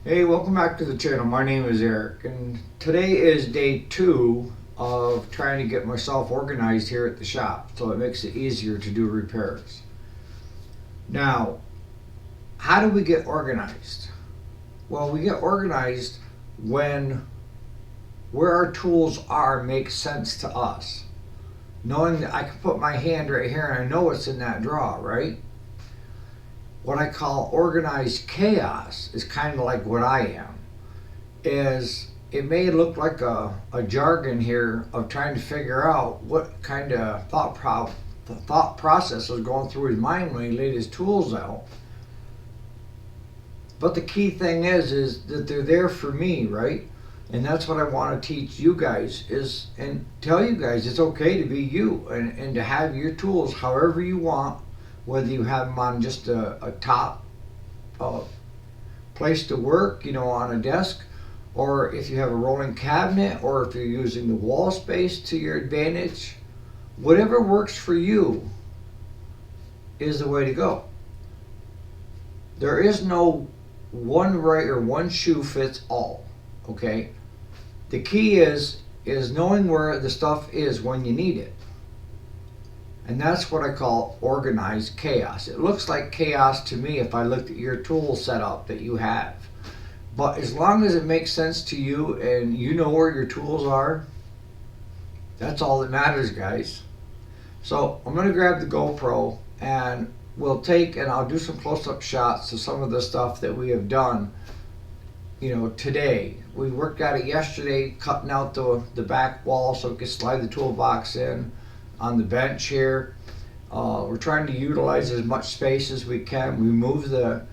Hey, welcome back to the channel. My name is Eric, and today is day 2 of trying to get myself organized here at the shop, so it makes it easier to do repairs. Now, how do we get organized? Well, we get organized when where our tools are makes sense to us. Knowing that I can put my hand right here and I know what's in that drawer, right? What I call organized chaos is kind of like what I am. Is it may look like a jargon here of trying to figure out what kind of thought process was going through his mind when he laid his tools out. But the key thing is that they're there for me, right? And that's what I want to teach you guys and tell you guys it's okay to be you and to have your tools however you want, whether you have them on just a top place to work, on a desk, or if you have a rolling cabinet, or if you're using the wall space to your advantage. Whatever works for you is the way to go. There is no one right or one shoe fits all, okay? The key is knowing where the stuff is when you need it. And that's what I call organized chaos. It looks like chaos to me if I looked at your tool setup that you have. But as long as it makes sense to you and you know where your tools are, that's all that matters, guys. So I'm going to grab the GoPro and I'll do some close-up shots of some of the stuff that we have done, today. We worked at it yesterday, cutting out the back wall so we could slide the toolbox in on the bench here. We're trying to utilize as much space as we can. We moved the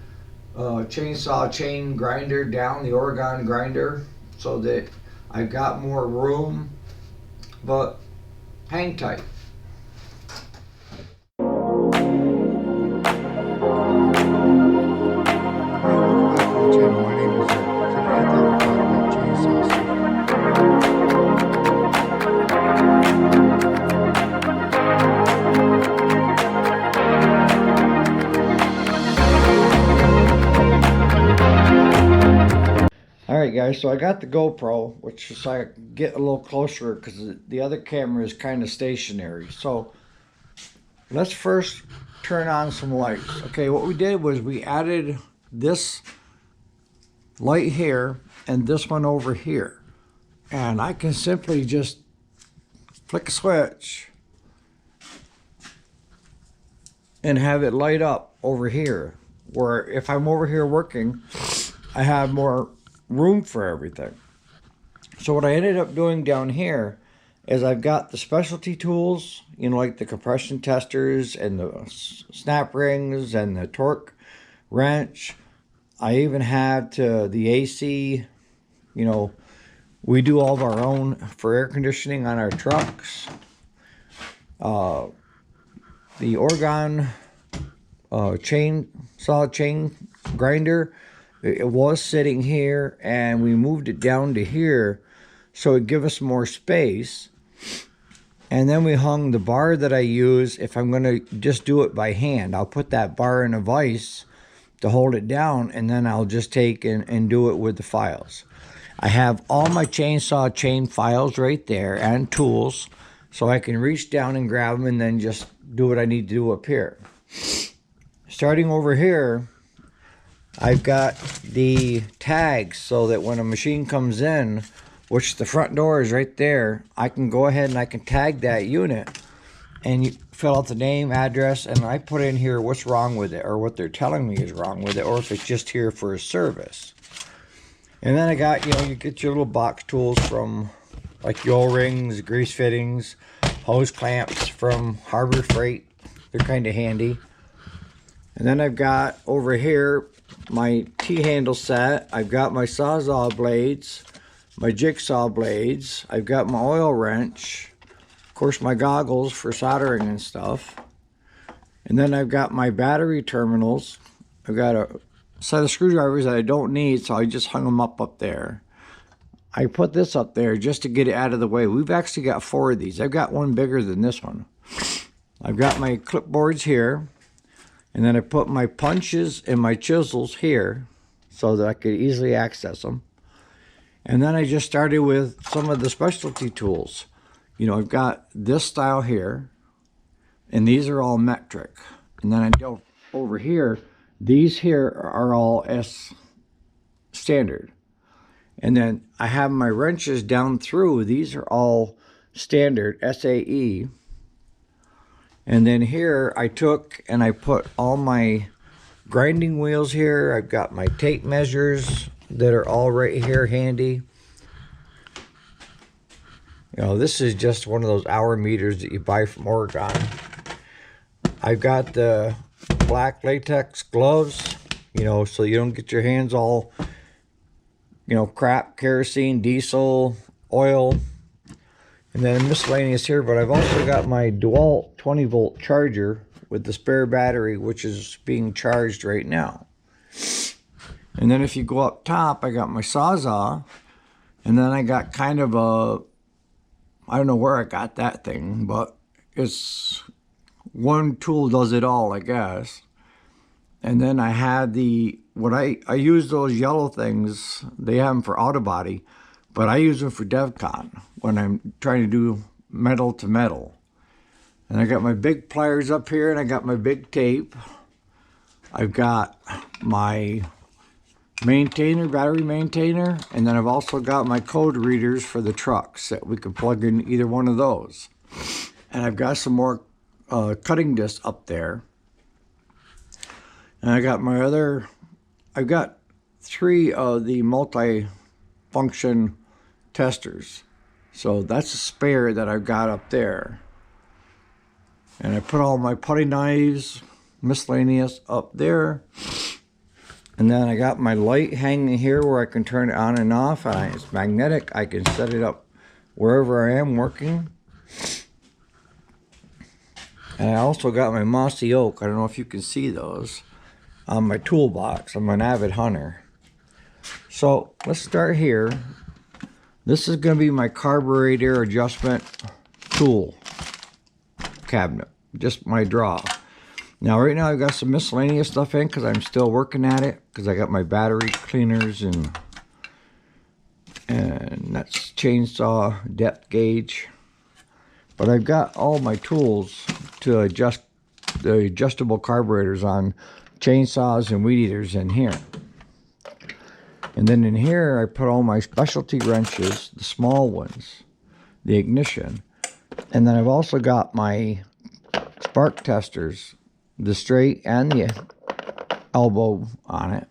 chainsaw chain grinder down, the Oregon grinder, so that I've got more room, but hang tight. Alright guys, so I got the GoPro, which is so I can get a little closer because the other camera is kind of stationary. So let's first turn on some lights. Okay, what we did was we added this light here and this one over here. And I can simply just flick a switch and have it light up over here. Where if I'm over here working, I have more room for everything. So what I ended up doing down here is I've got the specialty tools, like the compression testers and the snap rings and the torque wrench. I even have the AC, we do all of our own for air conditioning on our trucks. The Oregon chainsaw chain grinder, it was sitting here and we moved it down to here so it give us more space. And then we hung the bar that I use if I'm going to just do it by hand. I'll put that bar in a vise to hold it down, and then I'll just take and do it with the files. I have all my chainsaw chain files right there and tools, so I can reach down and grab them and then just do what I need to do up here. Starting over here, I've got the tags so that when a machine comes in, which the front door is right there, I can go ahead and I can tag that unit and you fill out the name, address, and I put in here what's wrong with it or what they're telling me is wrong with it, or if it's just here for a service. And then I got, you get your little box tools from like the O-rings, grease fittings, hose clamps from Harbor Freight. They're kind of handy. And then I've got over here my T-handle set. I've got my Sawzall blades, my jigsaw blades. I've got my oil wrench, of course my goggles for soldering and stuff. And then I've got my battery terminals. I've got a set of screwdrivers that I don't need, so I just hung them up there. I put this up there just to get it out of the way. We've actually got 4 of these. I've got one bigger than this one. I've got my clipboards here. And then I put my punches and my chisels here. so that I could easily access them. And then I just started with some of the specialty tools. You know, I've got this style here, and these are all metric. And then I go over here, these here are all S standard. And then I have my wrenches down through, these are all standard SAE. And then here I took and I put all my grinding wheels here. I've got my tape measures that are all right here handy. You know, this is just one of those hour meters that you buy from Oregon. I've got the black latex gloves, you know, so you don't get your hands all, you know, crap, kerosene, diesel, oil, and then miscellaneous here. But I've also got my DeWalt 20-volt charger with the spare battery, which is being charged right now. And then if you go up top, I got my Sawzall, and then I got kind of a, I don't know where I got that thing, but it's one tool does it all, I guess. And then I had the, what I use those yellow things, they have them for auto body, but I use them for DevCon when I'm trying to do metal to metal. And I got my big pliers up here, and I got my big tape. I've got my maintainer, battery maintainer, and then I've also got my code readers for the trucks that we can plug in either one of those. And I've got some more cutting discs up there. And I got my other, I've got 3 of the multi-function testers. So that's a spare that I've got up there. And I put all my putty knives, miscellaneous, up there. And then I got my light hanging here where I can turn it on and off. And it's magnetic. I can set it up wherever I am working. And I also got my mossy oak. I don't know if you can see those on my toolbox. I'm an avid hunter. So let's start here. This is going to be my carburetor adjustment tool cabinet. Just my draw. Now right now I've got some miscellaneous stuff in because I'm still working at it, because I got my battery cleaners and that's chainsaw depth gauge. But I've got all my tools to adjust the adjustable carburetors on chainsaws and weed eaters in here. And then in here I put all my specialty wrenches, the small ones, the ignition. And then I've also got my spark testers, the straight and the elbow on it.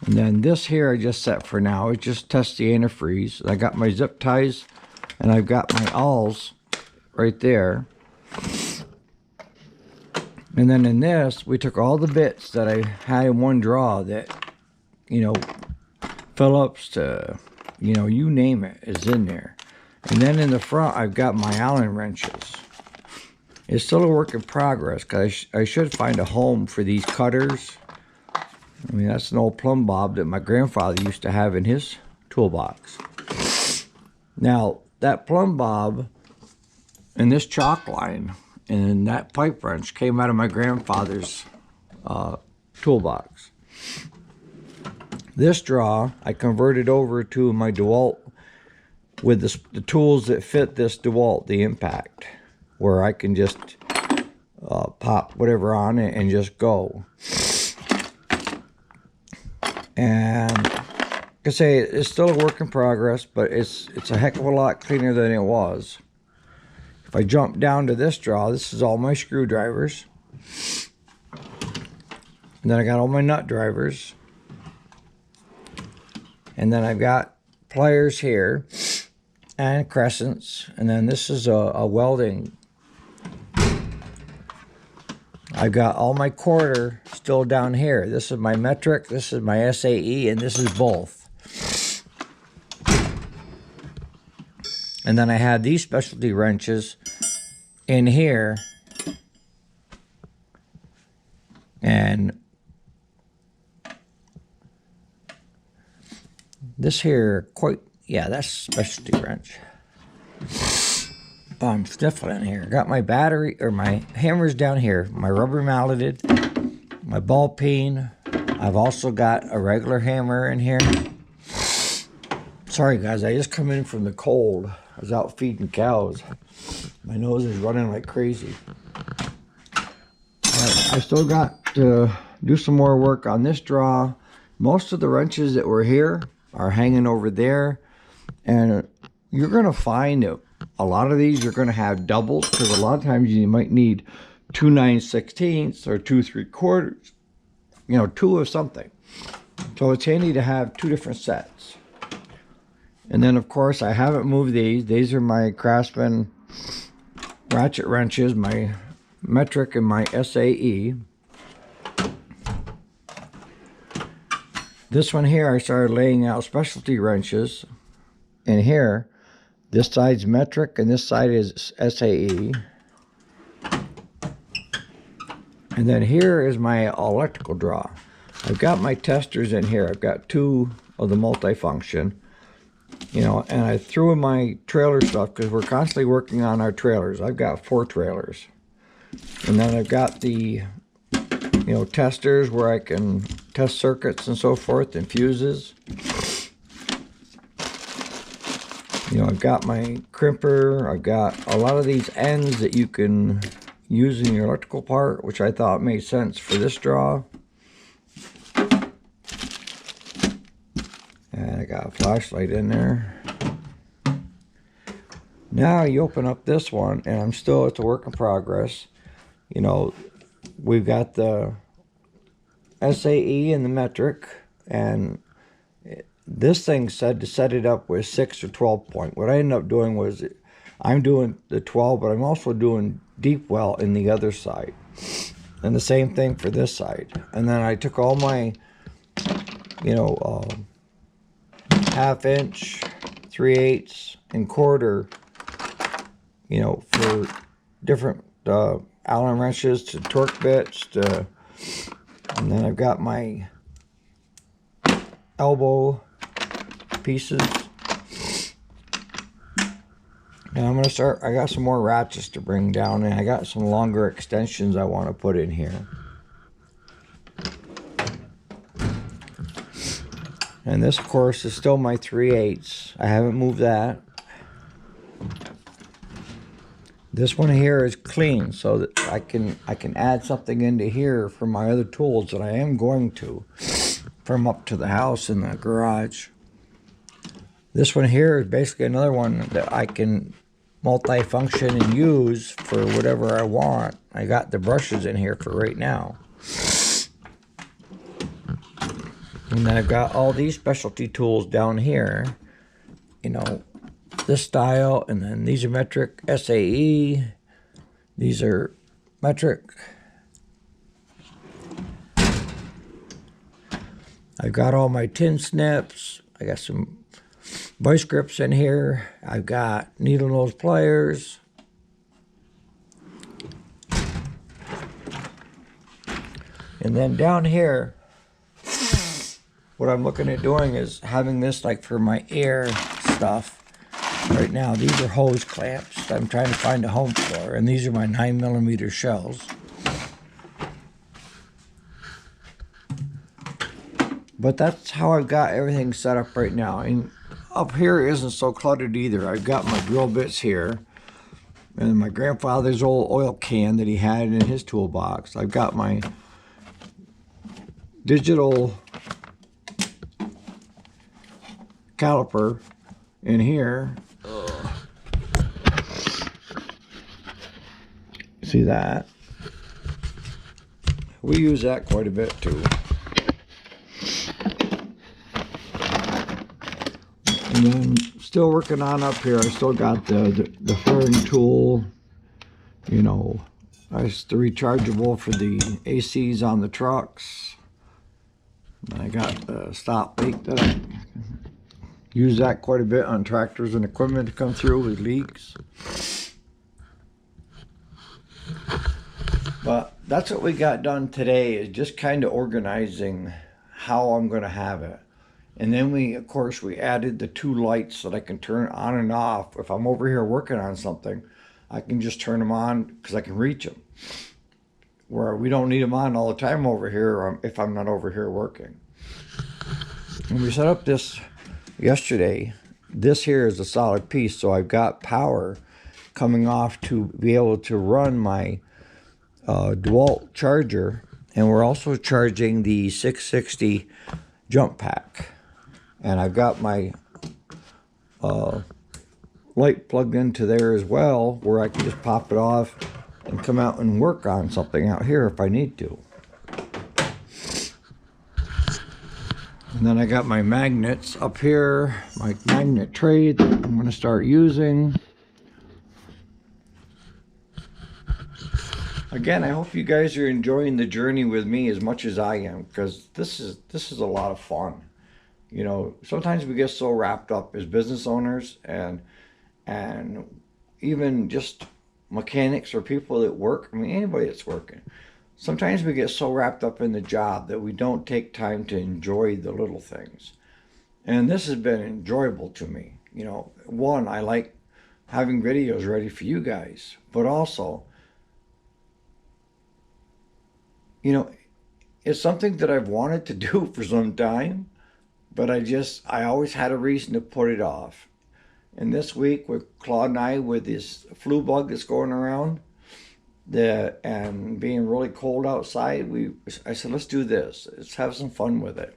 And then this here I just set for now. It just tests the antifreeze. I got my zip ties, and I've got my awls right there. And then in this, we took all the bits that I had in one draw that, you know, Phillips to, you know, you name it, is in there. And then in the front, I've got my Allen wrenches. It's still a work in progress, because I should find a home for these cutters. I mean, that's an old plumb bob that my grandfather used to have in his toolbox. Now, that plumb bob and this chalk line and that pipe wrench came out of my grandfather's toolbox. This draw, I converted over to my DeWalt with the tools that fit this DeWalt, the Impact, where I can just pop whatever on it and just go. And like I say, it's still a work in progress, but it's a heck of a lot cleaner than it was. If I jump down to this draw, this is all my screwdrivers. And then I got all my nut drivers. And then I've got pliers here and crescents. And then this is a welding. I've got all my quarter still down here. This is my metric, this is my SAE, and this is both. And then I had these specialty wrenches in here. And this here, yeah, that's specialty wrench. Oh, I'm sniffling here. Got my battery, or my hammers down here, my rubber malleted, my ball peen. I've also got a regular hammer in here. Sorry guys, I just come in from the cold. I was out feeding cows. My nose is running like crazy. I still got to do some more work on this draw. Most of the wrenches that were here are hanging over there. And you're going to find that a lot of these you're going to have doubles, because a lot of times you might need 2 9/16 or 2 3/4, you know, 2 of something. So it's handy to have 2 different sets. And then of course I haven't moved these. These are my Craftsman ratchet wrenches, my metric and my SAE. This one here I started laying out specialty wrenches. And here, this side's metric and this side is SAE. And then here is my electrical draw. I've got my testers in here. I've got 2 of the multifunction. You know, and I threw in my trailer stuff because we're constantly working on our trailers. I've got 4 trailers. And then I've got the, you know, testers where I can test circuits and so forth and fuses. You know, I've got my crimper. I've got a lot of these ends that you can use in your electrical part, which I thought made sense for this draw. And I got a flashlight in there. Now you open up this one, and it's a work in progress. You know, we've got the SAE and the metric, and this thing said to set it up with 6 or 12 point. What I ended up doing was I'm doing the 12, but I'm also doing deep well in the other side. And the same thing for this side. And then I took all my, you know, 1/2 inch, 3/8, and 1/4, you know, for different Allen wrenches to torque bits to, and then I've got my elbow pieces. And I'm going to start, I got some more ratchets to bring down, and I got some longer extensions I want to put in here. And this, of course, is still my 3/8. I haven't moved that. This one here is clean, so that I can add something into here for my other tools that I am going to from up to the house in the garage. This one here is basically another one that I can multi-function and use for whatever I want. I got the brushes in here for right now. And then I've got all these specialty tools down here, you know, this style, and then these are metric SAE, these are metric. I've got all my tin snips, I got some vice grips in here, I've got needle nose pliers, and then down here what I'm looking at doing is having this like for my air stuff. Right now, these are hose clamps that I'm trying to find a home for, and these are my 9mm shells. But that's how I've got everything set up right now. And up here isn't so cluttered either. I've got my drill bits here, and my grandfather's old oil can that he had in his toolbox. I've got my digital caliper in here. See that? We use that quite a bit too. And then still working on up here. I still got the fairing tool. You know, it's the rechargeable for the ACs on the trucks. And I got the stop leak that I use that quite a bit on tractors and equipment to come through with leaks. But that's what we got done today, is just kind of organizing how I'm going to have it. And then we, of course, we added the 2 lights that I can turn on and off. If I'm over here working on something, I can just turn them on because I can reach them. where we don't need them on all the time over here if I'm not over here working. And we set up this yesterday. This here is a solid piece, so I've got power coming off to be able to run my DeWalt charger, and we're also charging the 660 jump pack. And I've got my light plugged into there as well, where I can just pop it off and come out and work on something out here if I need to. And then I got my magnets up here, my magnet tray that I'm going to start using. Again, I hope you guys are enjoying the journey with me as much as I am, because this is a lot of fun. You know, sometimes we get so wrapped up as business owners and even just mechanics or people that work, I mean anybody that's working. Sometimes we get so wrapped up in the job that we don't take time to enjoy the little things. And this has been enjoyable to me. You know, one, I like having videos ready for you guys, but also, you know, it's something that I've wanted to do for some time, but I always had a reason to put it off. And this week with Claude and I, with this flu bug that's going around, and being really cold outside, I said, let's do this. Let's have some fun with it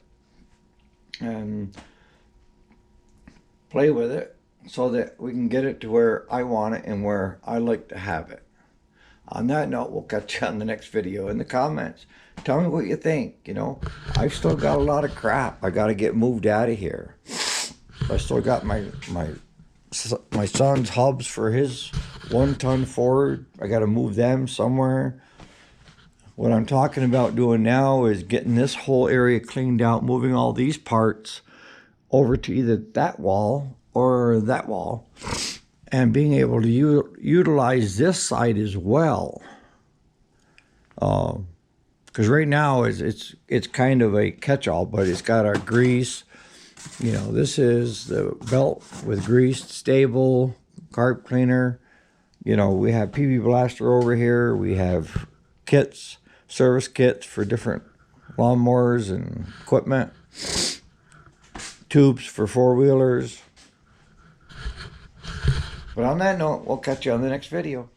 and play with it so that we can get it to where I want it and where I like to have it. On that note, we'll catch you on the next video. In the comments, tell me what you think. You know, I've still got a lot of crap I got to get moved out of here. I still got my son's hubs for his 1-ton Ford. I got to move them somewhere. What I'm talking about doing now is getting this whole area cleaned out, moving all these parts over to either that wall or that wall, and being able to utilize this side as well. Because right now it's kind of a catch-all, but it's got our grease. You know, this is the belt with grease, stable, carb cleaner. You know, we have PB Blaster over here. We have kits, service kits for different lawnmowers and equipment. Tubes for four-wheelers. But on that note, we'll catch you on the next video.